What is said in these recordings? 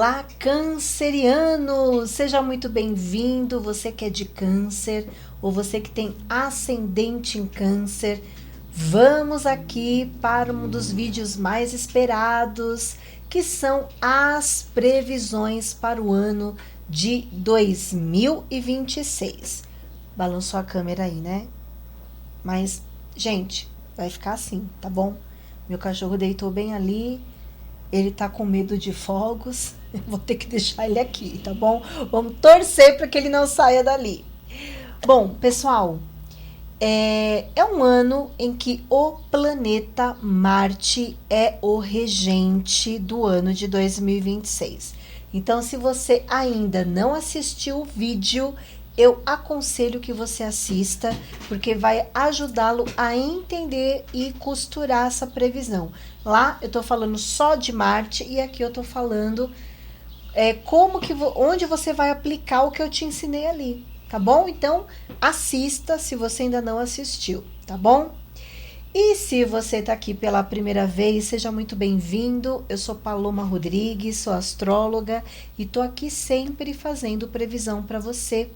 Olá, canceriano! Seja muito bem-vindo, você que é de câncer ou você que tem ascendente em câncer. Vamos aqui para um dos vídeos mais esperados, que são as previsões para o ano de 2026. Balançou a câmera aí, né? Mas, gente, vai ficar assim, tá bom? Meu cachorro deitou bem ali. Ele tá com medo de fogos. Eu vou ter que deixar ele aqui, tá bom? Vamos torcer para que ele não saia dali. Bom, pessoal, é um ano em que o planeta Marte é o regente do ano de 2026. Então, se você ainda não assistiu o vídeo, eu aconselho que você assista, porque vai ajudá-lo a entender e costurar essa previsão. Lá eu tô falando só de Marte e aqui eu tô falando onde você vai aplicar o que eu te ensinei ali, tá bom? Então, assista se você ainda não assistiu, tá bom? E se você está aqui pela primeira vez, seja muito bem-vindo. Eu sou Paloma Rodrigues, sou astróloga e tô aqui sempre fazendo previsão para você,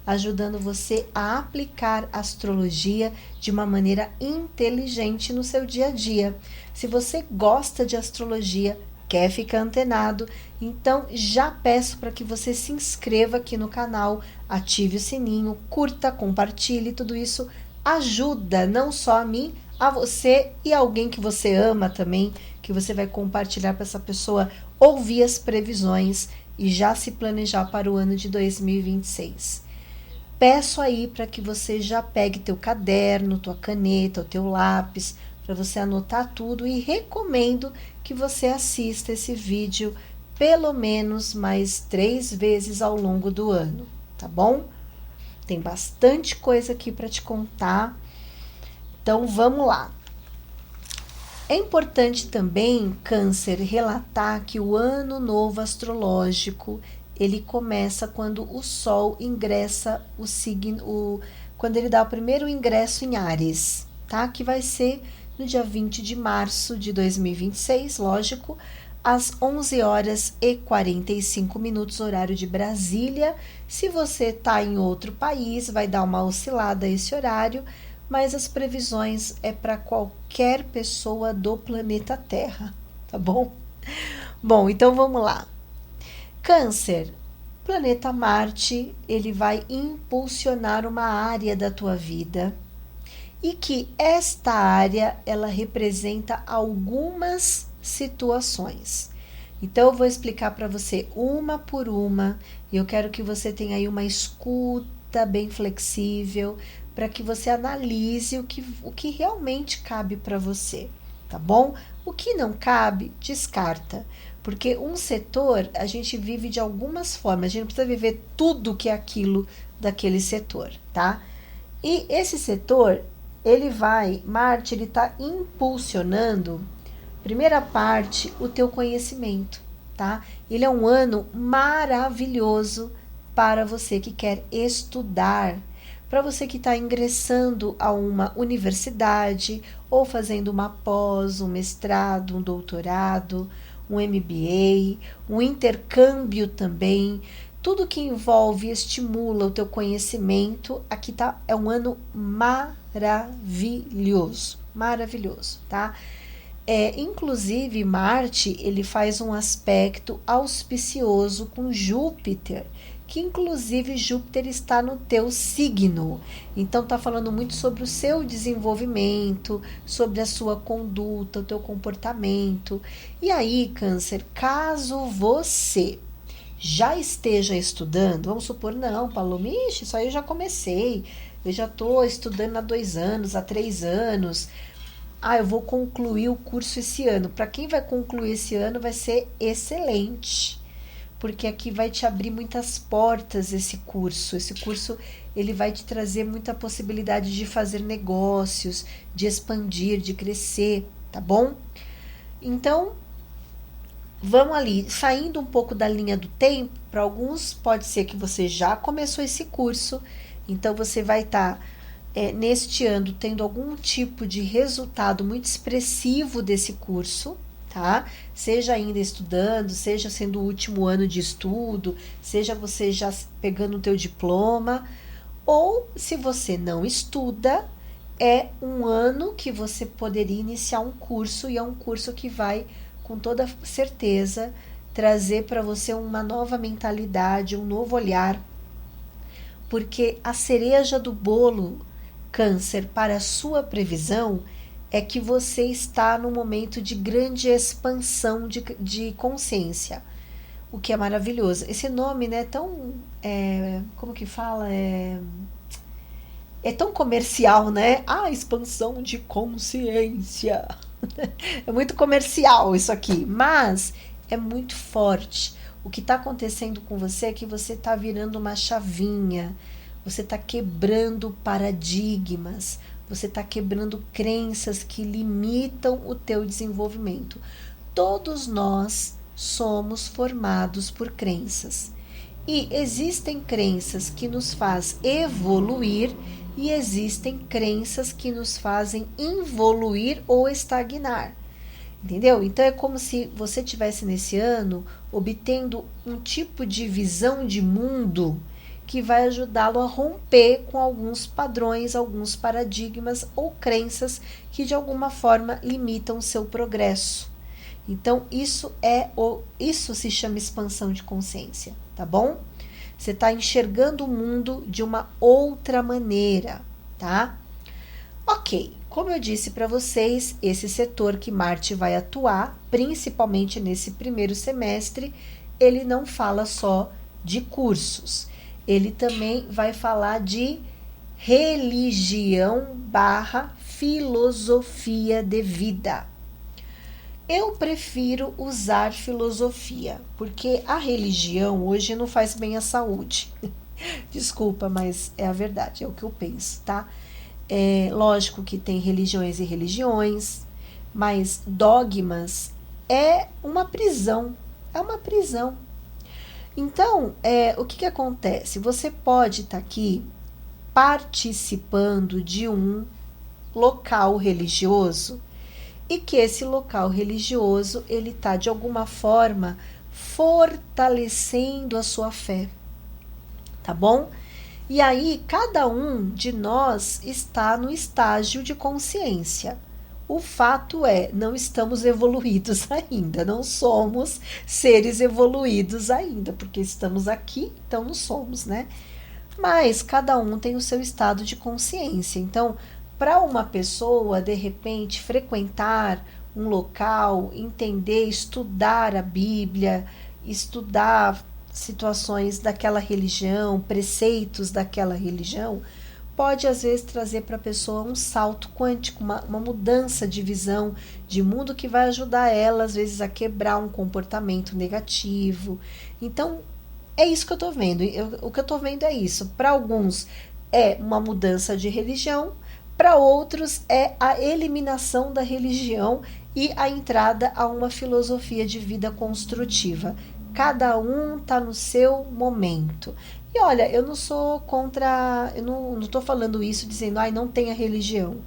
ajudando você a aplicar a astrologia de uma maneira inteligente no seu dia a dia. Se você gosta de astrologia, quer ficar antenado, então já peço para que você se inscreva aqui no canal, ative o sininho, curta, compartilhe, tudo isso ajuda não só a mim, a você e alguém que você ama também, que você vai compartilhar para essa pessoa ouvir as previsões e já se planejar para o ano de 2026. Peço aí para que você já pegue teu caderno, tua caneta, o teu lápis, para você anotar tudo e recomendo que você assista esse vídeo pelo menos mais 3 vezes ao longo do ano, tá bom? Tem bastante coisa aqui para te contar, então vamos lá. É importante também, Câncer, relatar que o ano novo astrológico ele começa quando o Sol ingressa o signo, quando ele dá o primeiro ingresso em Áries, tá? Que vai ser no dia 20 de março de 2026, lógico, às 11 horas e 45 minutos, horário de Brasília. Se você está em outro país, vai dar uma oscilada esse horário, mas as previsões é para qualquer pessoa do planeta Terra, tá bom? Bom, então vamos lá. Câncer, planeta Marte, ele vai impulsionar uma área da tua vida e que esta área, ela representa algumas situações. Então eu vou explicar para você uma por uma e eu quero que você tenha aí uma escuta bem flexível para que você analise o que realmente cabe para você, tá bom? O que não cabe, descarta. Porque um setor, a gente vive de algumas formas, a gente não precisa viver tudo que é aquilo daquele setor, tá? E esse setor, Marte, ele tá impulsionando, primeira parte, o teu conhecimento, tá? Ele é um ano maravilhoso para você que quer estudar, para você que está ingressando a uma universidade ou fazendo uma pós, um mestrado, um doutorado, um MBA, um intercâmbio também, tudo que envolve e estimula o teu conhecimento, aqui tá, é um ano maravilhoso, maravilhoso, tá? Inclusive, Marte, ele faz um aspecto auspicioso com Júpiter, que inclusive Júpiter está no teu signo. Então tá falando muito sobre o seu desenvolvimento, sobre a sua conduta, o teu comportamento. E aí, Câncer, caso você já esteja estudando, vamos supor, não, Paloma, isso aí eu já comecei, eu já estou estudando há 2 anos, há 3 anos, eu vou concluir o curso esse ano. Para quem vai concluir esse ano vai ser excelente, porque aqui vai te abrir muitas portas esse curso. Esse curso ele vai te trazer muita possibilidade de fazer negócios, de expandir, de crescer, tá bom? Então, vamos ali, saindo um pouco da linha do tempo, para alguns pode ser que você já começou esse curso, então você vai estar neste ano tendo algum tipo de resultado muito expressivo desse curso, tá? Seja ainda estudando, seja sendo o último ano de estudo, seja você já pegando o teu diploma, ou se você não estuda, é um ano que você poderia iniciar um curso, e é um curso que vai, com toda certeza, trazer para você uma nova mentalidade, um novo olhar, porque a cereja do bolo, Câncer, para a sua previsão, é que você está num momento de grande expansão de consciência, o que é maravilhoso. Esse nome, né, tão, como que fala, é tão comercial, né? Ah, expansão de consciência. É muito comercial isso aqui, mas é muito forte. O que está acontecendo com você é que você está virando uma chavinha, você está quebrando paradigmas, você está quebrando crenças que limitam o teu desenvolvimento. Todos nós somos formados por crenças. E existem crenças que nos fazem evoluir e existem crenças que nos fazem involuir ou estagnar. Entendeu? Então é como se você tivesse nesse ano obtendo um tipo de visão de mundo que vai ajudá-lo a romper com alguns padrões, alguns paradigmas ou crenças que de alguma forma limitam o seu progresso. Então isso se chama expansão de consciência, tá bom? Você está enxergando o mundo de uma outra maneira, tá? Ok, como eu disse para vocês, esse setor que Marte vai atuar, principalmente nesse primeiro semestre, ele não fala só de cursos, ele também vai falar de religião / filosofia de vida. Eu prefiro usar filosofia, porque a religião hoje não faz bem à saúde. Desculpa, mas é a verdade, é o que eu penso, tá? É lógico que tem religiões e religiões, mas dogmas é uma prisão, Então, o que acontece? Você pode estar aqui participando de um local religioso e que esse local religioso ele está de alguma forma fortalecendo a sua fé, tá bom? E aí cada um de nós está no estágio de consciência. O fato é, não estamos evoluídos ainda, não somos seres evoluídos ainda, porque estamos aqui, então não somos, né? Mas cada um tem o seu estado de consciência. Então, para uma pessoa, de repente, frequentar um local, entender, estudar a Bíblia, estudar situações daquela religião, preceitos daquela religião, pode às vezes trazer para a pessoa um salto quântico, uma mudança de visão de mundo que vai ajudar ela, às vezes, a quebrar um comportamento negativo. Então, é isso que eu estou vendo. O que eu estou vendo é isso. Para alguns é uma mudança de religião, para outros é a eliminação da religião e a entrada a uma filosofia de vida construtiva. Cada um está no seu momento. E olha, eu não sou contra, eu não estou falando isso dizendo, ai, não tenha religião.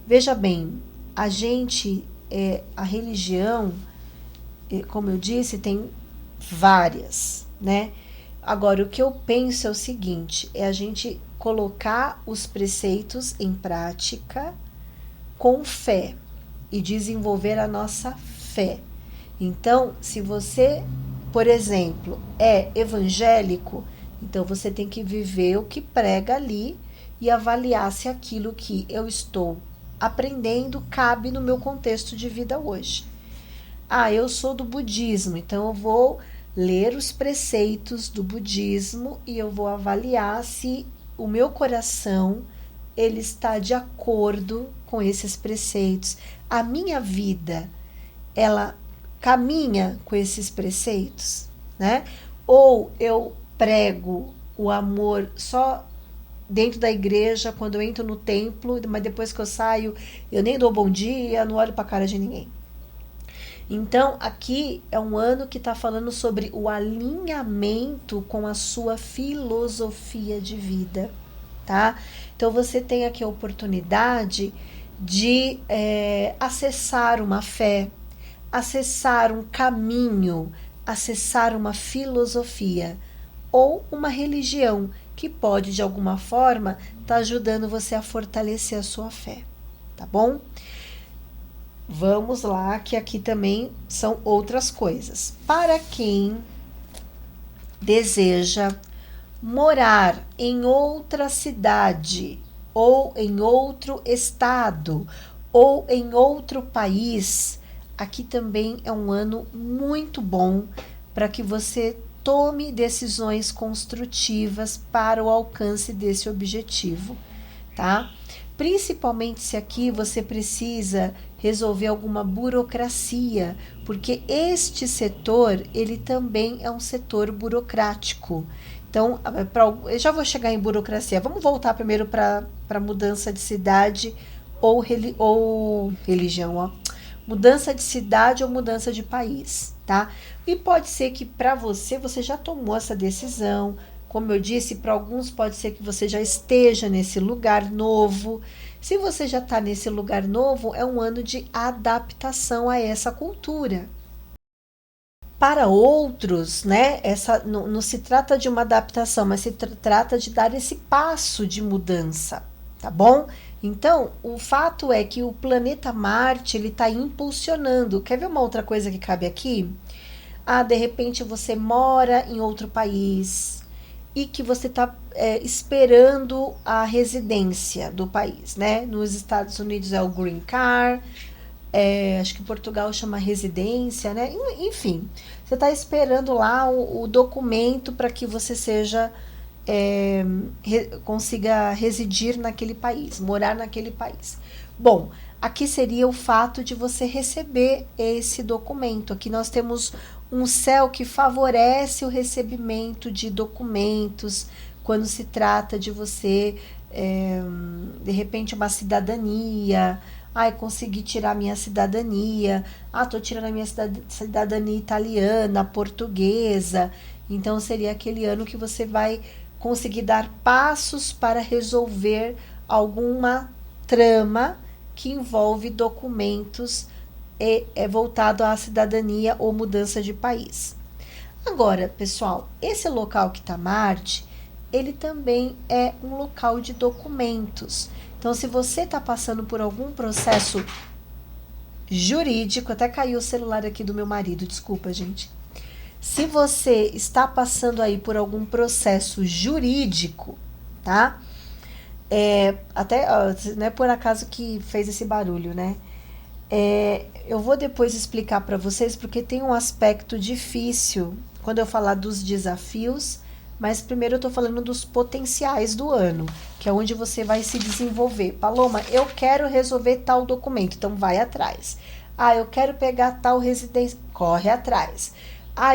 Veja bem, a religião, como eu disse, tem várias, né? Agora, o que eu penso é o seguinte, é a gente colocar os preceitos em prática com fé e desenvolver a nossa fé. Então, se você, por exemplo, é evangélico, então você tem que viver o que prega ali e avaliar se aquilo que eu estou aprendendo cabe no meu contexto de vida hoje. Ah, eu sou do budismo, então eu vou ler os preceitos do budismo e eu vou avaliar se o meu coração ele está de acordo com esses preceitos. A minha vida, ela caminha com esses preceitos, né? Ou eu prego o amor só dentro da igreja, quando eu entro no templo, mas depois que eu saio, eu nem dou bom dia, não olho para a cara de ninguém. Então, aqui é um ano que está falando sobre o alinhamento com a sua filosofia de vida, tá? Então, você tem aqui a oportunidade de acessar uma fé, acessar um caminho, acessar uma filosofia ou uma religião que pode, de alguma forma, estar ajudando você a fortalecer a sua fé, tá bom? Vamos lá, que aqui também são outras coisas. Para quem deseja morar em outra cidade, ou em outro estado, ou em outro país, aqui também é um ano muito bom para que você tome decisões construtivas para o alcance desse objetivo, tá? Principalmente se aqui você precisa resolver alguma burocracia, porque este setor, ele também é um setor burocrático. Então, eu já vou chegar em burocracia. Vamos voltar primeiro para mudança de cidade ou religião, ó. Mudança de cidade ou mudança de país, tá? E pode ser que para você já tomou essa decisão. Como eu disse, para alguns pode ser que você já esteja nesse lugar novo. Se você já está nesse lugar novo, é um ano de adaptação a essa cultura. Para outros, né, não se trata de uma adaptação, mas se trata de dar esse passo de mudança, tá bom? Então, o fato é que o planeta Marte, ele está impulsionando. Quer ver uma outra coisa que cabe aqui? De repente você mora em outro país e que você está esperando a residência do país, né? Nos Estados Unidos é o Green Card, acho que em Portugal chama residência, né? Enfim, você está esperando lá o documento para que você seja consiga residir naquele país, morar naquele país. Bom, aqui seria o fato de você receber esse documento. Aqui nós temos um céu que favorece o recebimento de documentos quando se trata de você, de repente, uma cidadania. Consegui tirar minha cidadania. Tô tirando a minha cidadania italiana, portuguesa. Então, seria aquele ano que você vai conseguir dar passos para resolver alguma trama que envolve documentos voltado à cidadania ou mudança de país. Agora, pessoal, esse local que está Marte, ele também é um local de documentos. Então, se você está passando por algum processo jurídico, até caiu o celular aqui do meu marido, desculpa, gente. Se você está passando aí por algum processo jurídico, tá? Até, não é por acaso que fez esse barulho, né? Eu vou depois explicar para vocês, porque tem um aspecto difícil quando eu falar dos desafios, mas primeiro eu tô falando dos potenciais do ano, que é onde você vai se desenvolver. Paloma, eu quero resolver tal documento, então vai atrás. Eu quero pegar tal residência, corre atrás.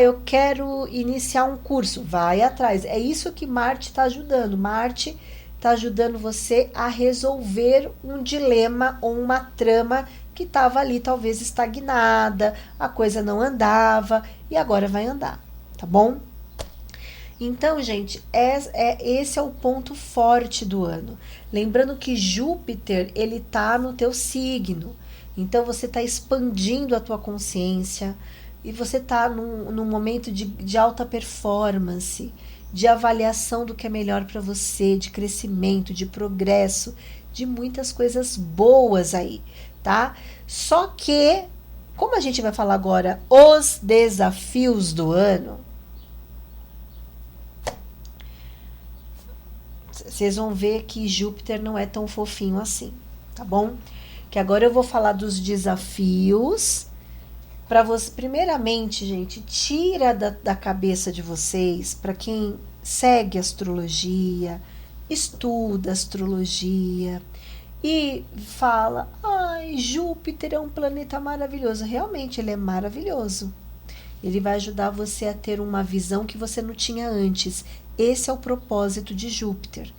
Eu quero iniciar um curso, vai atrás. É isso que Marte está ajudando. Marte está ajudando você a resolver um dilema ou uma trama que estava ali talvez estagnada, a coisa não andava e agora vai andar, tá bom? Então, gente, esse é o ponto forte do ano. Lembrando que Júpiter, ele tá no teu signo. Então, você está expandindo a tua consciência e você está num momento de alta performance, de avaliação do que é melhor para você, de crescimento, de progresso, de muitas coisas boas aí, tá? Só que, como a gente vai falar agora os desafios do ano, vocês vão ver que Júpiter não é tão fofinho assim, tá bom? Que agora eu vou falar dos desafios para você. Primeiramente, gente, tira da cabeça de vocês, para quem segue astrologia, estuda astrologia e fala, Júpiter é um planeta maravilhoso. Realmente, ele é maravilhoso. Ele vai ajudar você a ter uma visão que você não tinha antes. Esse é o propósito de Júpiter,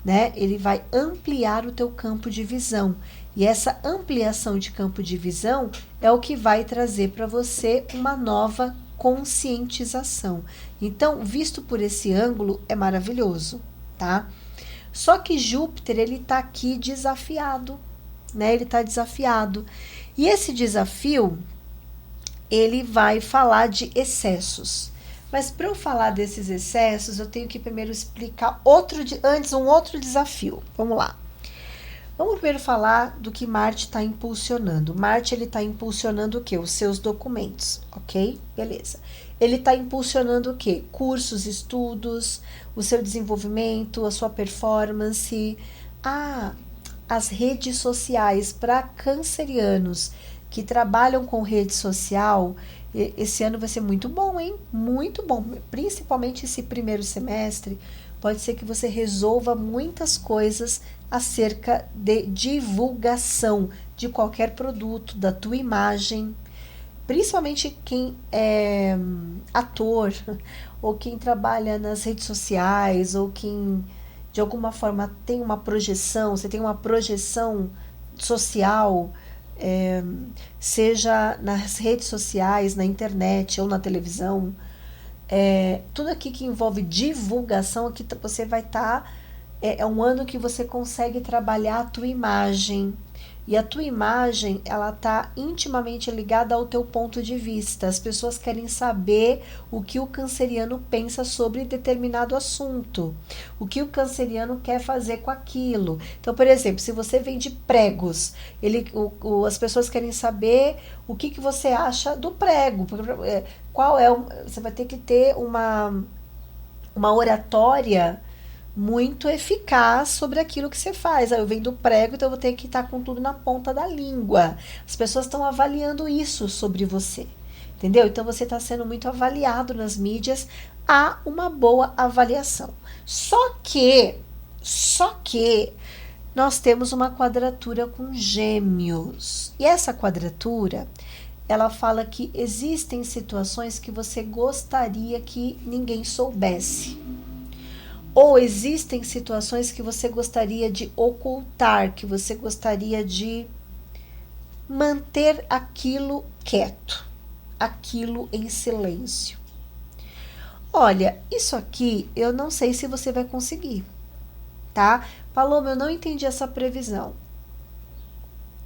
né? Ele vai ampliar o teu campo de visão. E essa ampliação de campo de visão é o que vai trazer para você uma nova conscientização. Então, visto por esse ângulo, é maravilhoso, tá? Só que Júpiter, ele tá aqui desafiado, né? Ele está desafiado. E esse desafio, ele vai falar de excessos. Mas para eu falar desses excessos, eu tenho que primeiro explicar antes um outro desafio. Vamos lá. Vamos primeiro falar do que Marte está impulsionando. Marte, ele está impulsionando o quê? Os seus documentos, ok? Beleza. Ele está impulsionando o quê? Cursos, estudos, o seu desenvolvimento, a sua performance. As redes sociais para cancerianos que trabalham com rede social, esse ano vai ser muito bom, hein? Muito bom. Principalmente esse primeiro semestre, pode ser que você resolva muitas coisas acerca de divulgação de qualquer produto, da tua imagem. Principalmente quem é ator, ou quem trabalha nas redes sociais, ou quem de alguma forma tem uma projeção, você tem uma projeção social, seja nas redes sociais, na internet ou na televisão, tudo aqui que envolve divulgação, aqui você vai estar, é um ano que você consegue trabalhar a tua imagem. E a tua imagem, ela está intimamente ligada ao teu ponto de vista. As pessoas querem saber o que o canceriano pensa sobre determinado assunto. O que o canceriano quer fazer com aquilo. Então, por exemplo, se você vende pregos, as pessoas querem saber o que você acha do prego. Você vai ter que ter uma oratória muito eficaz sobre aquilo que você faz. Eu vendo prego, então eu vou ter que estar com tudo na ponta da língua. As pessoas estão avaliando isso sobre você, entendeu? Então você está sendo muito avaliado nas mídias, há uma boa avaliação. Só que nós temos uma quadratura com Gêmeos. E essa quadratura, ela fala que existem situações que você gostaria que ninguém soubesse. Ou existem situações que você gostaria de ocultar, que você gostaria de manter aquilo quieto, aquilo em silêncio. Olha, isso aqui eu não sei se você vai conseguir, tá? Paloma, eu não entendi essa previsão.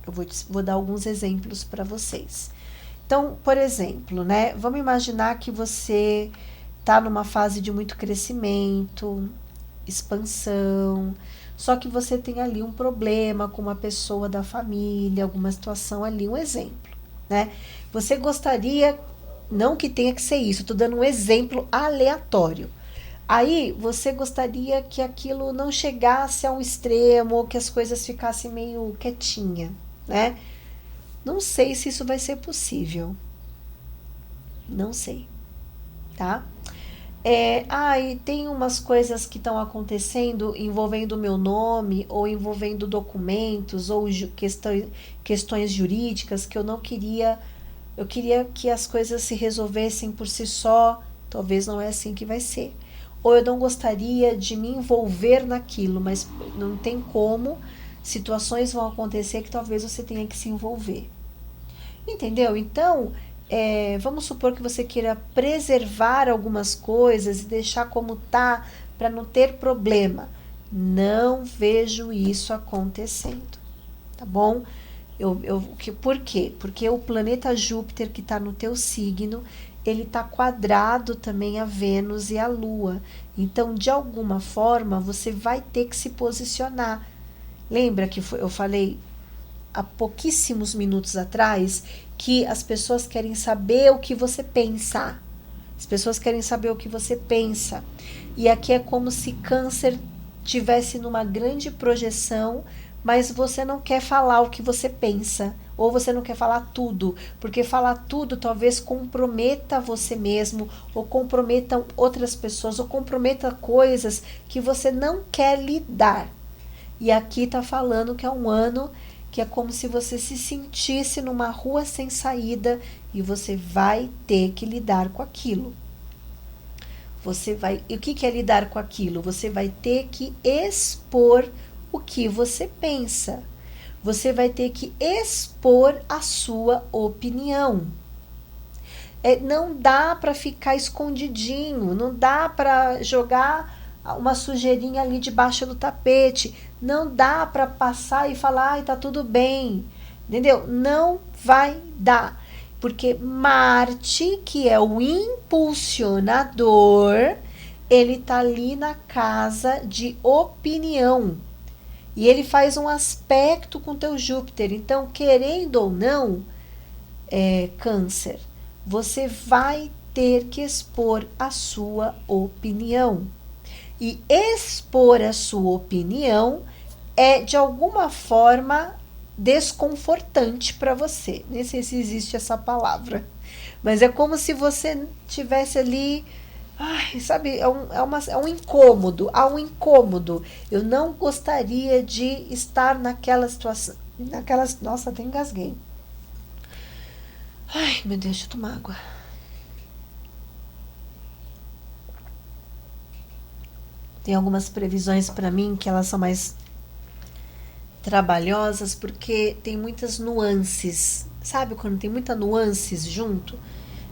Eu vou dar alguns exemplos para vocês. Então, por exemplo, né? Vamos imaginar que você está numa fase de muito crescimento, expansão, só que você tem ali um problema com uma pessoa da família, alguma situação ali, um exemplo, né? Você gostaria, não que tenha que ser isso, estou dando um exemplo aleatório. Aí você gostaria que aquilo não chegasse a um extremo, ou que as coisas ficassem meio quietinha, né? Não sei se isso vai ser possível. Não sei, tá? E tem umas coisas que estão acontecendo envolvendo o meu nome, ou envolvendo documentos, ou questões jurídicas que eu não queria. Eu queria que as coisas se resolvessem por si só. Talvez não é assim que vai ser. Ou eu não gostaria de me envolver naquilo, mas não tem como. Situações vão acontecer que talvez você tenha que se envolver. Entendeu? Então, vamos supor que você queira preservar algumas coisas e deixar como tá para não ter problema. Não vejo isso acontecendo, tá bom? Por quê? Porque o planeta Júpiter, que está no teu signo, ele está quadrado também a Vênus e a Lua. Então, de alguma forma, você vai ter que se posicionar. Lembra que eu falei há pouquíssimos minutos atrás que as pessoas querem saber o que você pensa. As pessoas querem saber o que você pensa. E aqui é como se Câncer tivesse numa grande projeção, mas você não quer falar o que você pensa, ou você não quer falar tudo, porque falar tudo talvez comprometa você mesmo, ou comprometa outras pessoas, ou comprometa coisas que você não quer lidar. E aqui está falando que é um ano que é como se você se sentisse numa rua sem saída e você vai ter que lidar com aquilo. E o que é lidar com aquilo? Você vai ter que expor o que você pensa. Você vai ter que expor a sua opinião. Não dá para ficar escondidinho, não dá para jogar uma sujeirinha ali debaixo do tapete. Não dá para passar e falar, ai, tá tudo bem. Entendeu? Não vai dar. Porque Marte, que é o impulsionador, ele tá ali na casa de opinião. E ele faz um aspecto com teu Júpiter. Então, querendo ou não, Câncer, você vai ter que expor a sua opinião. E expor a sua opinião é, de alguma forma, desconfortante para você. Nem sei se existe essa palavra. Mas é como se você tivesse ali. Ai, sabe, é um incômodo. Há um incômodo. Eu não gostaria de estar naquela situação. Nossa, até engasguei. Ai, meu Deus, deixa eu tomar água. Tem algumas previsões para mim que elas são mais trabalhosas porque tem muitas nuances. Sabe quando tem muitas nuances junto?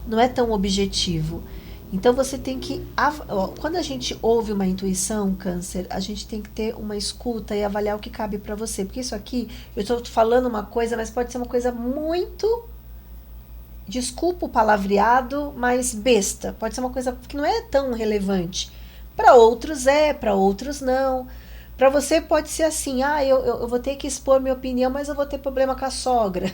Não é tão objetivo. Então você tem que. Quando a gente ouve uma intuição, Câncer, a gente tem que ter uma escuta e avaliar o que cabe para você. Porque isso aqui, eu estou falando uma coisa, mas pode ser uma coisa muito. Desculpa o palavreado, mas besta. Pode ser uma coisa que não é tão relevante. Para outros para outros não. Para você pode ser assim, eu vou ter que expor minha opinião, mas eu vou ter problema com a sogra.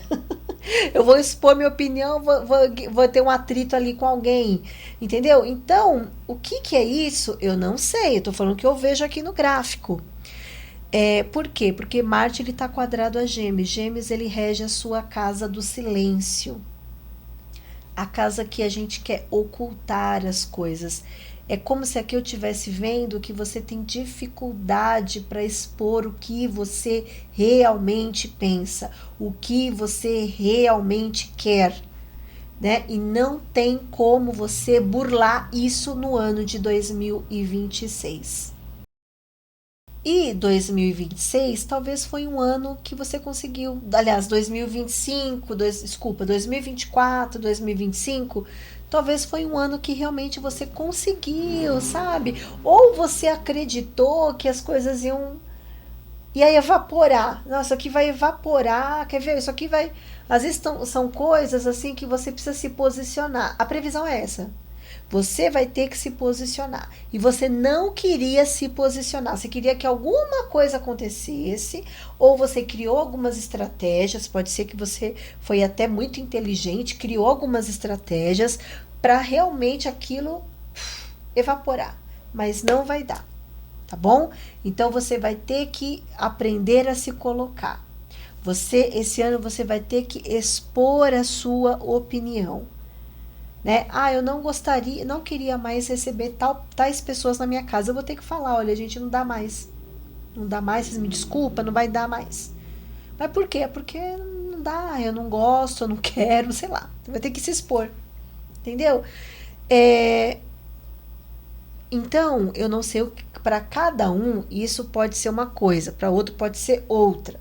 Eu vou expor minha opinião, vou ter um atrito ali com alguém, entendeu? Então, o que é isso? Eu não sei, eu tô falando que eu vejo aqui no gráfico. Por quê? Porque Marte ele tá quadrado a Gêmeos. Gêmeos ele rege a sua casa do silêncio. A casa que a gente quer ocultar as coisas. É como se aqui eu estivesse vendo que você tem dificuldade para expor o que você realmente pensa, o que você realmente quer, né? E não tem como você burlar isso no ano de 2026. E 2026 talvez foi um ano que você conseguiu, aliás, 2025, 2024, 2025, talvez foi um ano que realmente você conseguiu, sabe? Ou você acreditou que as coisas ia evaporar. Nossa, isso aqui vai evaporar, quer ver? Isso aqui vai. Às vezes são coisas assim que você precisa se posicionar. A previsão é essa. Você vai ter que se posicionar. E você não queria se posicionar. Você queria que alguma coisa acontecesse, ou você criou algumas estratégias. Pode ser que você foi até muito inteligente, criou algumas estratégias para realmente aquilo evaporar. Mas não vai dar, tá bom? Então você vai ter que aprender a se colocar. Esse ano, você vai ter que expor a sua opinião. Né? Eu não queria mais receber tais pessoas na minha casa. Eu vou ter que falar, olha, gente, não dá mais. Não dá mais, vocês me desculpem, não vai dar mais. Mas por quê? Porque não dá, eu não gosto, eu não quero, sei lá. Você vai ter que se expor. Entendeu? Então, eu não sei, para cada um, isso pode ser uma coisa, para outro pode ser outra.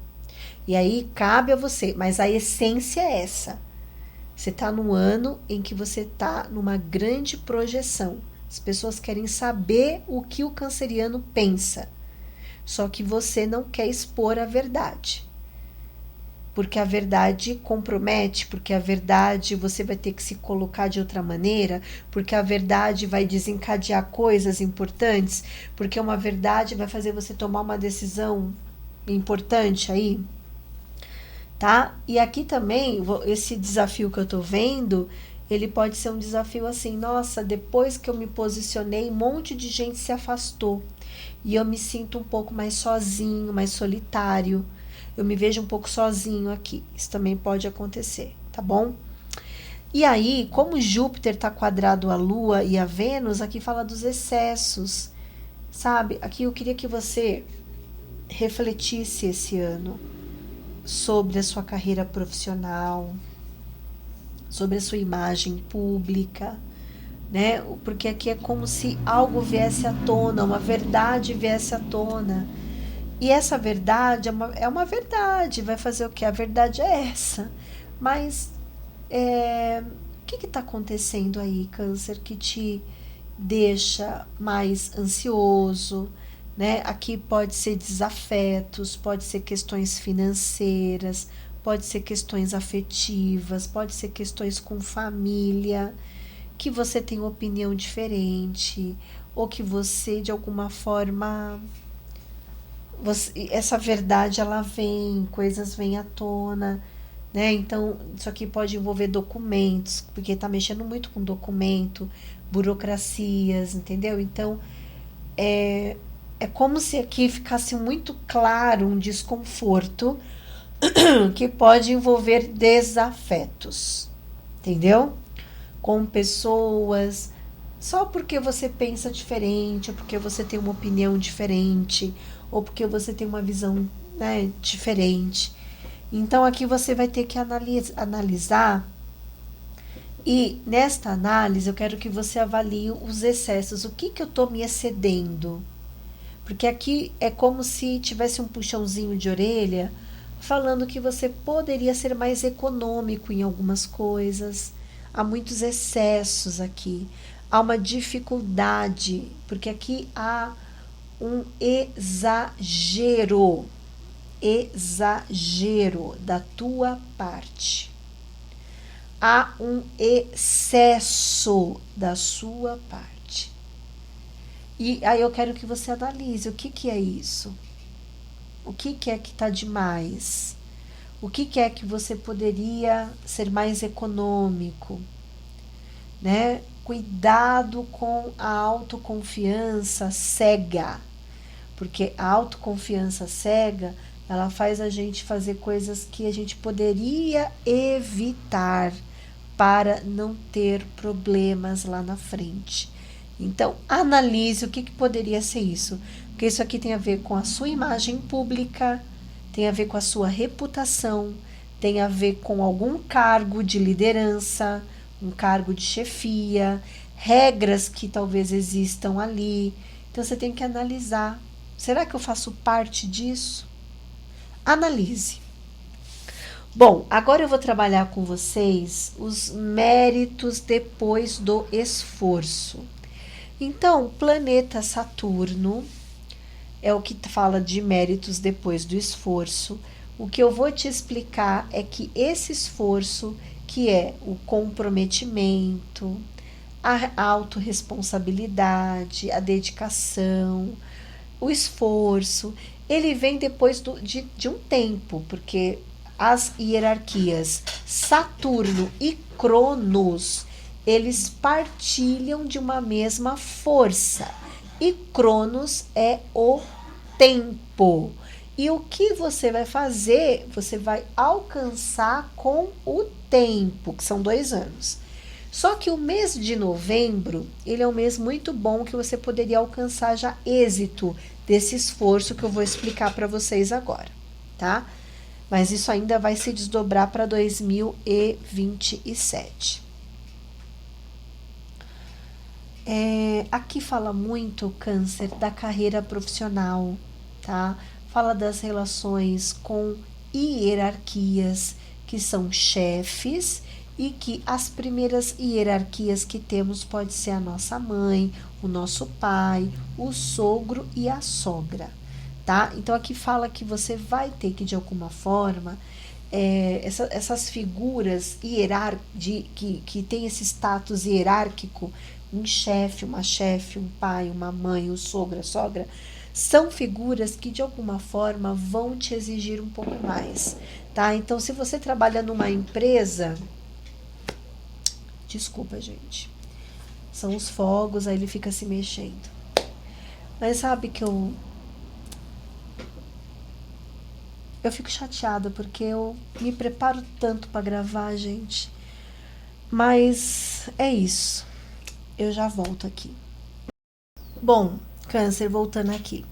E aí cabe a você, mas a essência é essa. Você está num ano em que você está numa grande projeção. As pessoas querem saber o que o canceriano pensa. Só que você não quer expor a verdade. Porque a verdade compromete, porque a verdade você vai ter que se colocar de outra maneira, porque a verdade vai desencadear coisas importantes, porque uma verdade vai fazer você tomar uma decisão importante aí. Tá? E aqui também, esse desafio que eu tô vendo, ele pode ser um desafio assim, nossa, depois que eu me posicionei, um monte de gente se afastou. E eu me sinto um pouco mais sozinho, mais solitário. Eu me vejo um pouco sozinho aqui. Isso também pode acontecer, tá bom? E aí, como Júpiter tá quadrado a Lua e a Vênus, aqui fala dos excessos, sabe? Aqui eu queria que você refletisse esse ano sobre a sua carreira profissional, sobre a sua imagem pública, né? Porque aqui é como se algo viesse à tona, uma verdade viesse à tona. E essa verdade é uma verdade, vai fazer o quê? A verdade é essa. Mas o que está acontecendo aí, Câncer, que te deixa mais ansioso, né? Aqui pode ser desafetos, pode ser questões financeiras, pode ser questões afetivas, pode ser questões com família, que você tem uma opinião diferente, ou que você, de alguma forma, essa verdade ela vem, coisas vêm à tona, né? Então, isso aqui pode envolver documentos, porque está mexendo muito com documento, burocracias, entendeu? Então, é como se aqui ficasse muito claro um desconforto que pode envolver desafetos, entendeu? Com pessoas, só porque você pensa diferente, ou porque você tem uma opinião diferente, ou porque você tem uma visão, né, diferente. Então aqui você vai ter que analisar, e nesta análise eu quero que você avalie os excessos, o que eu estou me excedendo. Porque aqui é como se tivesse um puxãozinho de orelha falando que você poderia ser mais econômico em algumas coisas. Há muitos excessos aqui. Há uma dificuldade, porque aqui há um exagero da tua parte. Há um excesso da sua parte. E aí eu quero que você analise o que é isso. O que é que está demais? O que é que você poderia ser mais econômico? Né? Cuidado com a autoconfiança cega. Porque a autoconfiança cega, ela faz a gente fazer coisas que a gente poderia evitar para não ter problemas lá na frente. Então, analise o que poderia ser isso. Porque isso aqui tem a ver com a sua imagem pública, tem a ver com a sua reputação, tem a ver com algum cargo de liderança, um cargo de chefia, regras que talvez existam ali. Então, você tem que analisar. Será que eu faço parte disso? Analise. Bom, agora eu vou trabalhar com vocês os méritos depois do esforço. Então, planeta Saturno é o que fala de méritos depois do esforço. O que eu vou te explicar é que esse esforço, que é o comprometimento, a autorresponsabilidade, a dedicação, o esforço, ele vem depois de um tempo, porque as hierarquias Saturno e Cronos, eles partilham de uma mesma força. E Cronos é o tempo. E o que você vai fazer, você vai alcançar com o tempo, que são 2 anos. Só que o mês de novembro, ele é um mês muito bom que você poderia alcançar já êxito desse esforço que eu vou explicar para vocês agora, tá? Mas isso ainda vai se desdobrar para 2027. Aqui fala muito, Câncer, da carreira profissional, tá? Fala das relações com hierarquias, que são chefes, e que as primeiras hierarquias que temos pode ser a nossa mãe, o nosso pai, o sogro e a sogra, tá? Então aqui fala que você vai ter que, de alguma forma, essas figuras que tem esse status hierárquico, um chefe, um pai, uma mãe, um sogro, a sogra, são figuras que de alguma forma vão te exigir um pouco mais, tá? Então, se você trabalha numa empresa, desculpa, gente, são os fogos, aí ele fica se mexendo. Mas sabe que eu fico chateada porque eu me preparo tanto para gravar, gente. Mas é isso. Eu já volto aqui. Bom, Câncer, voltando aqui.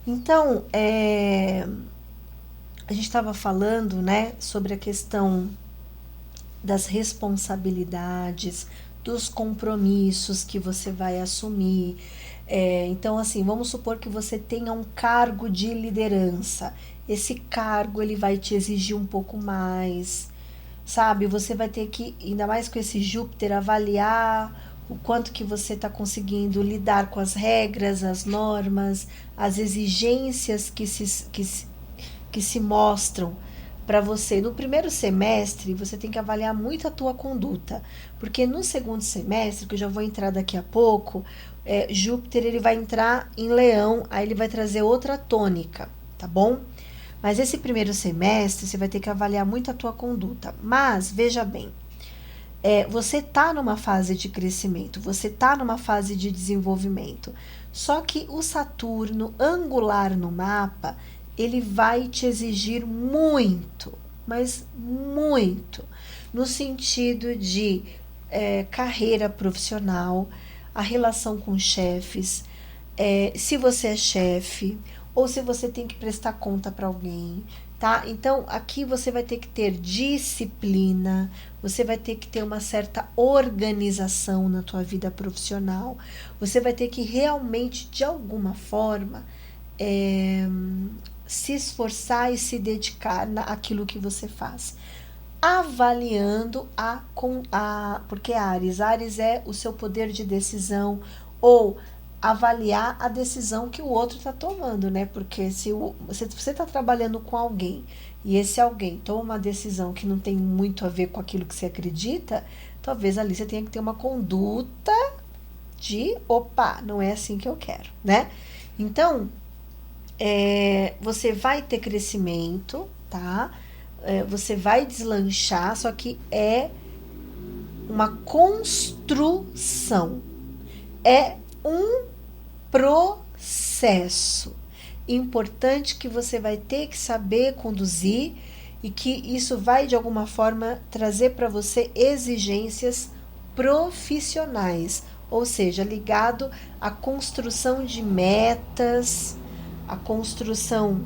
Então, a gente estava falando, né, sobre a questão das responsabilidades, dos compromissos que você vai assumir. Então, assim, vamos supor que você tenha um cargo de liderança. Esse cargo, ele vai te exigir um pouco mais, sabe? Você vai ter que, ainda mais com esse Júpiter, avaliar o quanto que você está conseguindo lidar com as regras, as normas, as exigências que se mostram para você. No primeiro semestre, você tem que avaliar muito a tua conduta, porque no segundo semestre, que eu já vou entrar daqui a pouco, Júpiter ele vai entrar em Leão, aí ele vai trazer outra tônica, tá bom? Mas esse primeiro semestre, você vai ter que avaliar muito a tua conduta. Mas, veja bem, você está numa fase de crescimento, você está numa fase de desenvolvimento. Só que o Saturno angular no mapa, ele vai te exigir muito, mas muito, no sentido de carreira profissional, a relação com chefes, se você é chefe, ou se você tem que prestar conta para alguém, tá? Então, aqui você vai ter que ter disciplina, você vai ter que ter uma certa organização na tua vida profissional, você vai ter que realmente, de alguma forma, se esforçar e se dedicar naquilo que você faz. Avaliando porque Áries é o seu poder de decisão, ou avaliar a decisão que o outro está tomando, né? Porque se você está trabalhando com alguém e esse alguém toma uma decisão que não tem muito a ver com aquilo que você acredita, talvez ali você tenha que ter uma conduta de, opa, não é assim que eu quero, né? Então, você vai ter crescimento, tá? Você vai deslanchar, só que é uma construção, é um processo importante que você vai ter que saber conduzir e que isso vai de alguma forma trazer para você exigências profissionais, ou seja, ligado à construção de metas, à construção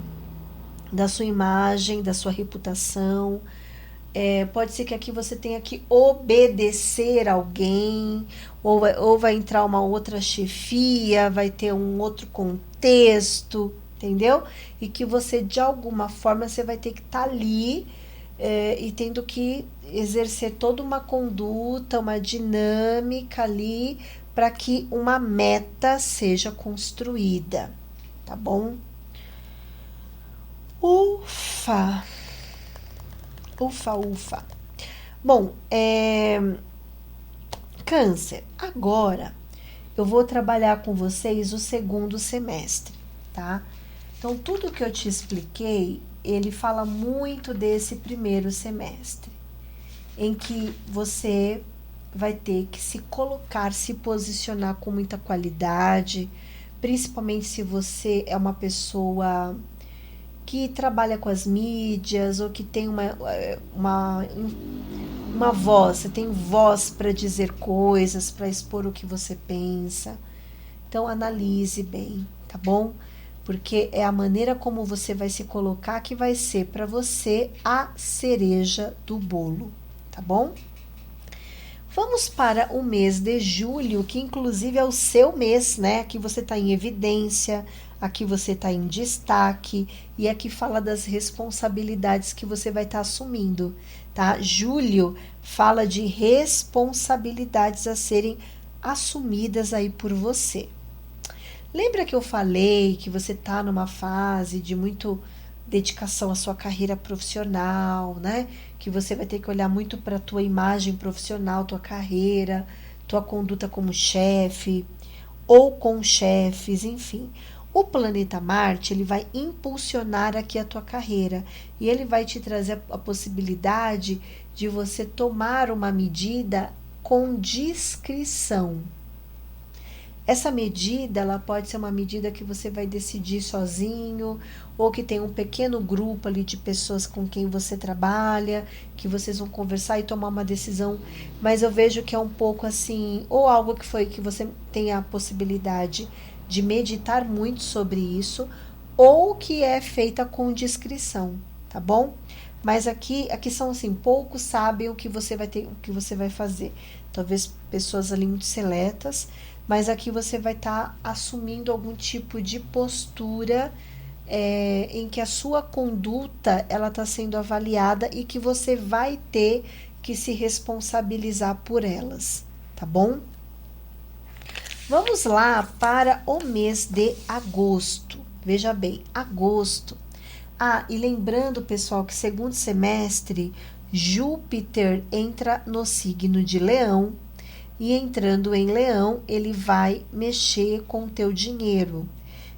da sua imagem, da sua reputação. Pode ser que aqui você tenha que obedecer alguém, ou vai entrar uma outra chefia, vai ter um outro contexto, entendeu? E que você, de alguma forma, você vai ter que estar ali e tendo que exercer toda uma conduta, uma dinâmica ali, para que uma meta seja construída, tá bom? Ufa! Ufa, ufa. Bom, Câncer, agora eu vou trabalhar com vocês o segundo semestre, tá? Então, tudo que eu te expliquei, ele fala muito desse primeiro semestre, em que você vai ter que se colocar, se posicionar com muita qualidade, principalmente se você é uma pessoa que trabalha com as mídias ou que tem uma voz, você tem voz para dizer coisas, para expor o que você pensa. Então, analise bem, tá bom? Porque é a maneira como você vai se colocar que vai ser para você a cereja do bolo, tá bom? Vamos para o mês de julho, que inclusive é o seu mês, né? Aqui você está em evidência, aqui você está em destaque, e aqui fala das responsabilidades que você vai estar assumindo, tá? Julho fala de responsabilidades a serem assumidas aí por você. Lembra que eu falei que você está numa fase de muito dedicação à sua carreira profissional, né? Que você vai ter que olhar muito para a tua imagem profissional, tua carreira, tua conduta como chefe ou com chefes, enfim. O planeta Marte, ele vai impulsionar aqui a tua carreira e ele vai te trazer a possibilidade de você tomar uma medida com discrição. Essa medida, ela pode ser uma medida que você vai decidir sozinho, ou que tem um pequeno grupo ali de pessoas com quem você trabalha, que vocês vão conversar e tomar uma decisão, mas eu vejo que é um pouco assim, ou algo que você tem a possibilidade de meditar muito sobre isso, ou que é feita com discrição, tá bom? Mas aqui são assim, poucos sabem o que você vai ter, o que você vai fazer. Talvez pessoas ali muito seletas, mas aqui você vai estar assumindo algum tipo de postura em que a sua conduta ela está sendo avaliada e que você vai ter que se responsabilizar por elas, tá bom? Vamos lá para o mês de agosto. Veja bem, agosto. Ah, e lembrando, pessoal, que segundo semestre, Júpiter entra no signo de Leão, e entrando em Leão, ele vai mexer com o teu dinheiro.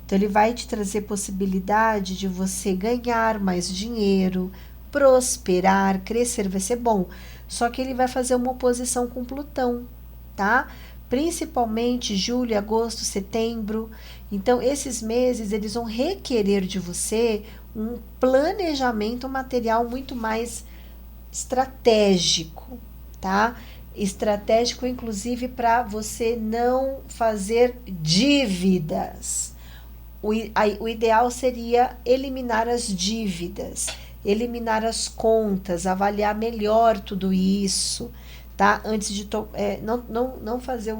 Então, ele vai te trazer possibilidade de você ganhar mais dinheiro, prosperar, crescer, vai ser bom. Só que ele vai fazer uma oposição com Plutão, tá? Principalmente julho, agosto, setembro. Então, esses meses, eles vão requerer de você um planejamento material muito mais estratégico, tá? Estratégico, inclusive, para você não fazer dívidas. O ideal seria eliminar as dívidas, eliminar as contas, avaliar melhor tudo isso, tá? Antes de não fazer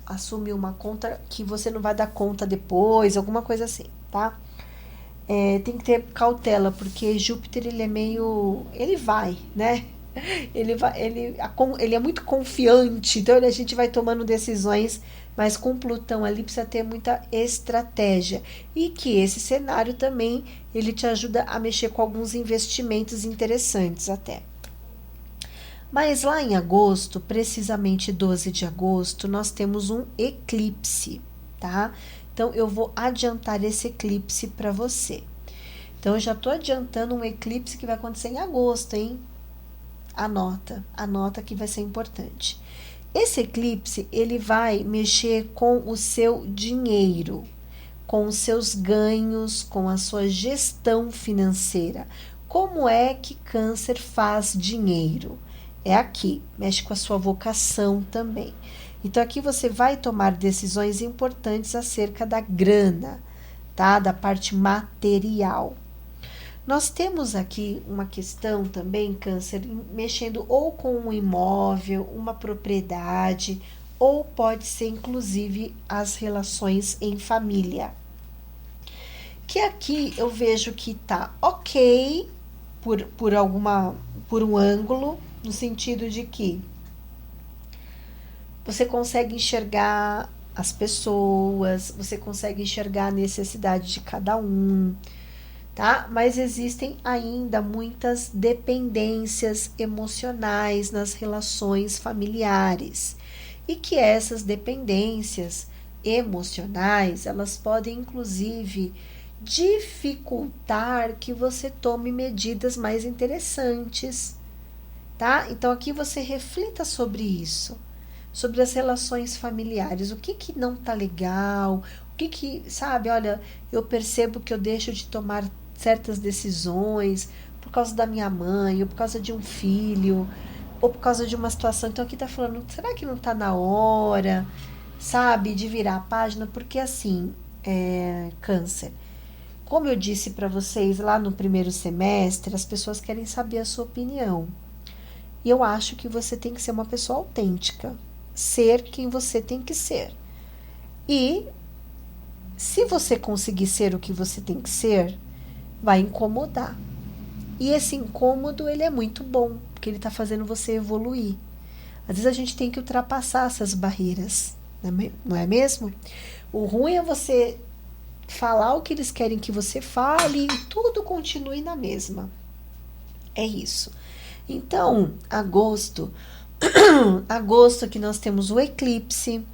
assumir uma conta que você não vai dar conta depois, alguma coisa assim, tá? Tem que ter cautela, porque Júpiter, ele é meio, ele vai, né? Ele é muito confiante, então a gente vai tomando decisões, mas com Plutão ali precisa ter muita estratégia. E que esse cenário também, ele te ajuda a mexer com alguns investimentos interessantes até. Mas lá em agosto, precisamente 12 de agosto, nós temos um eclipse, tá? Então, eu vou adiantar esse eclipse para você. Então, eu já estou adiantando um eclipse que vai acontecer em agosto, hein? Anota que vai ser importante. Esse eclipse, ele vai mexer com o seu dinheiro, com os seus ganhos, com a sua gestão financeira. Como é que Câncer faz dinheiro? É aqui, mexe com a sua vocação também. Então, aqui você vai tomar decisões importantes acerca da grana, tá? Da parte material. Nós temos aqui uma questão também, Câncer, mexendo ou com um imóvel, uma propriedade, ou pode ser inclusive as relações em família. Que aqui eu vejo que tá ok por um ângulo, no sentido de que você consegue enxergar as pessoas, você consegue enxergar a necessidade de cada um, tá? Mas existem ainda muitas dependências emocionais nas relações familiares. E que essas dependências emocionais, elas podem inclusive dificultar que você tome medidas mais interessantes, tá? Então aqui você reflita sobre isso, sobre as relações familiares, o que não tá legal, sabe, olha, eu percebo que eu deixo de tomar certas decisões por causa da minha mãe, ou por causa de um filho, ou por causa de uma situação. Então aqui tá falando, será que não tá na hora, sabe, de virar a página? Porque assim, Câncer, como eu disse para vocês lá no primeiro semestre, as pessoas querem saber a sua opinião. E eu acho que você tem que ser uma pessoa autêntica, ser quem você tem que ser. E se você conseguir ser o que você tem que ser, vai incomodar. E esse incômodo, ele é muito bom, porque ele está fazendo você evoluir. Às vezes a gente tem que ultrapassar essas barreiras, não é mesmo? O ruim é você falar o que eles querem que você fale e tudo continue na mesma. É isso. Então, agosto que nós temos o eclipse,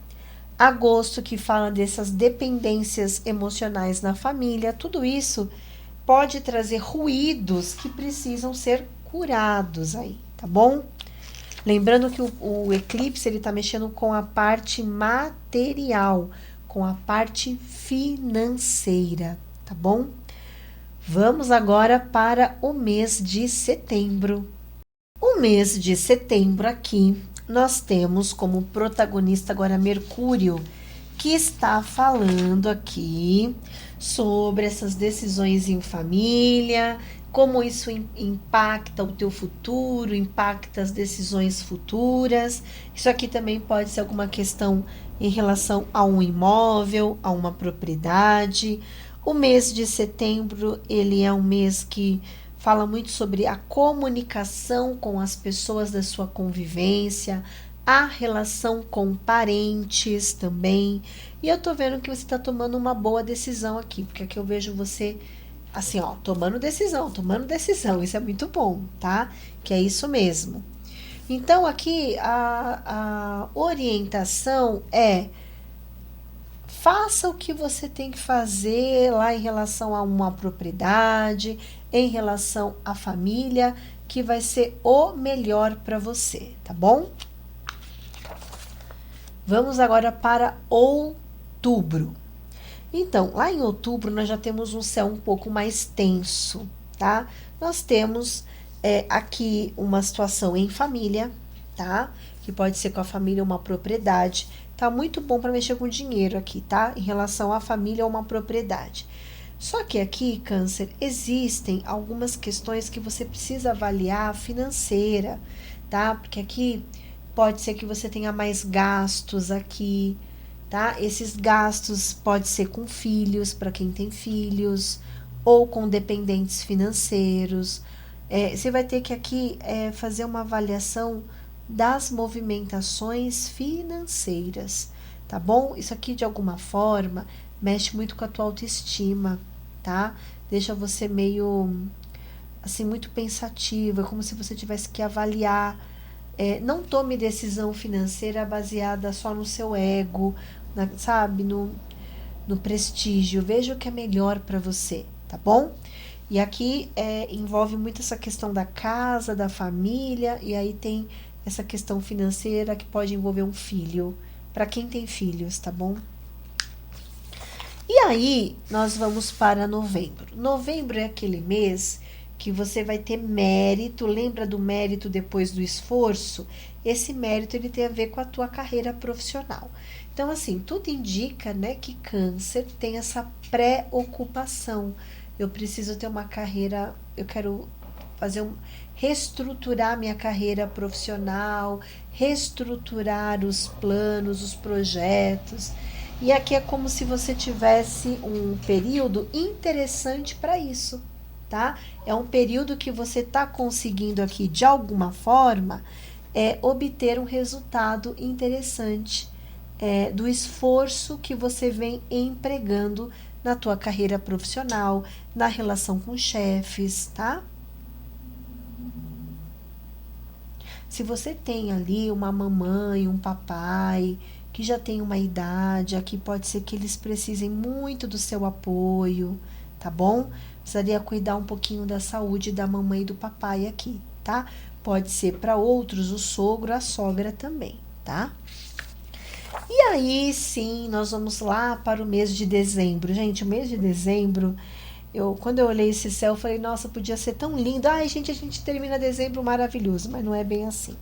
agosto que fala dessas dependências emocionais na família, tudo isso pode trazer ruídos que precisam ser curados aí, tá bom? Lembrando que o eclipse, ele tá mexendo com a parte material, com a parte financeira, tá bom? Vamos agora para o mês de setembro. O mês de setembro aqui, nós temos como protagonista agora Mercúrio, que está falando aqui sobre essas decisões em família, como isso impacta o teu futuro, impacta as decisões futuras. Isso aqui também pode ser alguma questão em relação a um imóvel, a uma propriedade. O mês de setembro, ele é um mês que fala muito sobre a comunicação com as pessoas da sua convivência, a relação com parentes também. E eu tô vendo que você tá tomando uma boa decisão aqui, porque aqui eu vejo você assim, ó, tomando decisão, tomando decisão. Isso é muito bom, tá? Que é isso mesmo. Então, aqui a orientação é: faça o que você tem que fazer lá em relação a uma propriedade, em relação à família, que vai ser o melhor para você, tá bom? Vamos agora para outubro. Então, lá em outubro, nós já temos um céu um pouco mais tenso, tá? Nós temos aqui uma situação em família, tá? Que pode ser com a família ou uma propriedade. Tá muito bom para mexer com dinheiro aqui, tá? Em relação à família ou uma propriedade. Só que aqui, Câncer, existem algumas questões que você precisa avaliar financeira, tá? Porque aqui pode ser que você tenha mais gastos aqui, tá? Esses gastos pode ser com filhos, para quem tem filhos, ou com dependentes financeiros. Você vai ter que aqui fazer uma avaliação das movimentações financeiras, tá bom? Isso aqui, de alguma forma, mexe muito com a tua autoestima, tá? Deixa você meio, assim, muito pensativa, como se você tivesse que avaliar. Não tome decisão financeira baseada só no seu ego, sabe? No prestígio. Veja o que é melhor para você, tá bom? E aqui envolve muito essa questão da casa, da família, e aí tem essa questão financeira que pode envolver um filho, para quem tem filhos, tá bom? E aí, nós vamos para novembro. Novembro é aquele mês que você vai ter mérito. Lembra do mérito depois do esforço? Esse mérito, ele tem a ver com a tua carreira profissional. Então, assim, tudo indica, né, que Câncer tem essa preocupação. Eu preciso ter uma carreira, eu quero reestruturar minha carreira profissional, reestruturar os planos, os projetos. E aqui é como se você tivesse um período interessante para isso, tá? É um período que você está conseguindo aqui, de alguma forma, obter um resultado interessante do esforço que você vem empregando na tua carreira profissional, na relação com chefes, tá? Se você tem ali uma mamãe, um papai que já tem uma idade, aqui pode ser que eles precisem muito do seu apoio, tá bom? Precisaria cuidar um pouquinho da saúde da mamãe e do papai aqui, tá? Pode ser para outros o sogro, a sogra também, tá? E aí, sim, nós vamos lá para o mês de dezembro. Gente, o mês de dezembro, quando eu olhei esse céu, eu falei, nossa, podia ser tão lindo. Ai, gente, a gente termina dezembro maravilhoso, mas não é bem assim.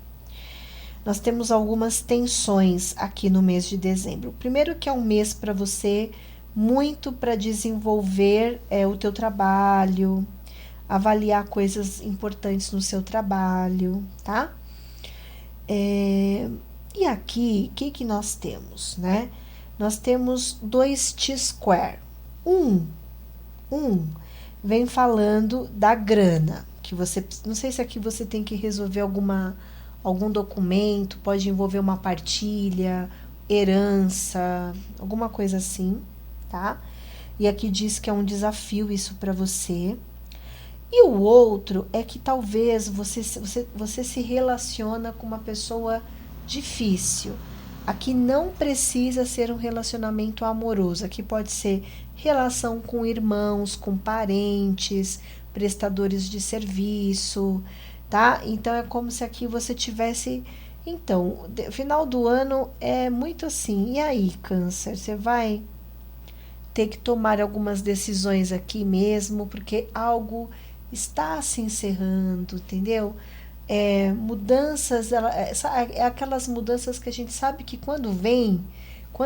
Nós temos algumas tensões aqui no mês de dezembro. Primeiro que é um mês para você muito para desenvolver o teu trabalho, avaliar coisas importantes no seu trabalho, tá? E aqui, o que nós temos, né? Nós temos 2 T-square. Um vem falando da grana, que você, não sei se aqui você tem que resolver algum documento, pode envolver uma partilha, herança, alguma coisa assim, tá? E aqui diz que é um desafio isso para você. E o outro é que talvez você se relaciona com uma pessoa difícil. Aqui não precisa ser um relacionamento amoroso. Aqui pode ser relação com irmãos, com parentes, prestadores de serviço, tá? Então é como se aqui você tivesse. Então, final do ano é muito assim. E aí, Câncer, você vai ter que tomar algumas decisões aqui mesmo, porque algo está se encerrando, entendeu? Mudanças, aquelas mudanças que a gente sabe que quando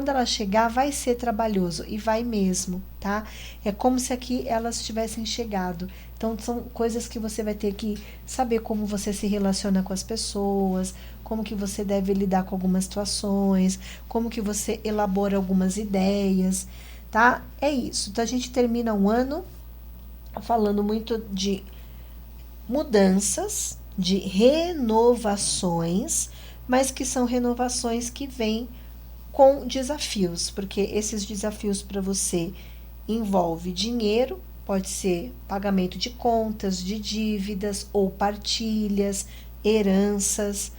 ela chegar, vai ser trabalhoso, e vai mesmo, tá? É como se aqui elas tivessem chegado. Então, são coisas que você vai ter que saber como você se relaciona com as pessoas, como que você deve lidar com algumas situações, como que você elabora algumas ideias, tá? É isso. Então, a gente termina um ano falando muito de mudanças, de renovações, mas que são renovações que vêm com desafios, porque esses desafios para você envolve dinheiro, pode ser pagamento de contas, de dívidas ou partilhas, heranças,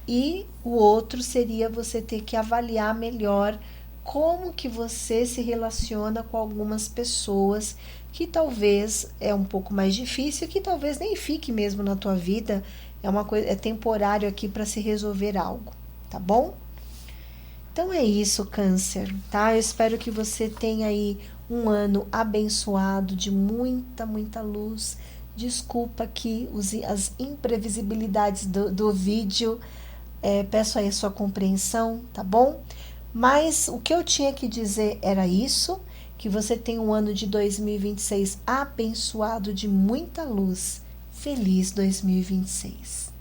e o outro seria você ter que avaliar melhor como que você se relaciona com algumas pessoas que talvez é um pouco mais difícil, que talvez nem fique mesmo na tua vida, é uma coisa, é temporário aqui para se resolver algo, tá bom? Então é isso, Câncer, tá? Eu espero que você tenha aí um ano abençoado de muita, muita luz. Desculpa aqui as imprevisibilidades do vídeo, peço aí a sua compreensão, tá bom? Mas o que eu tinha que dizer era isso, que você tem um ano de 2026 abençoado de muita luz. Feliz 2026.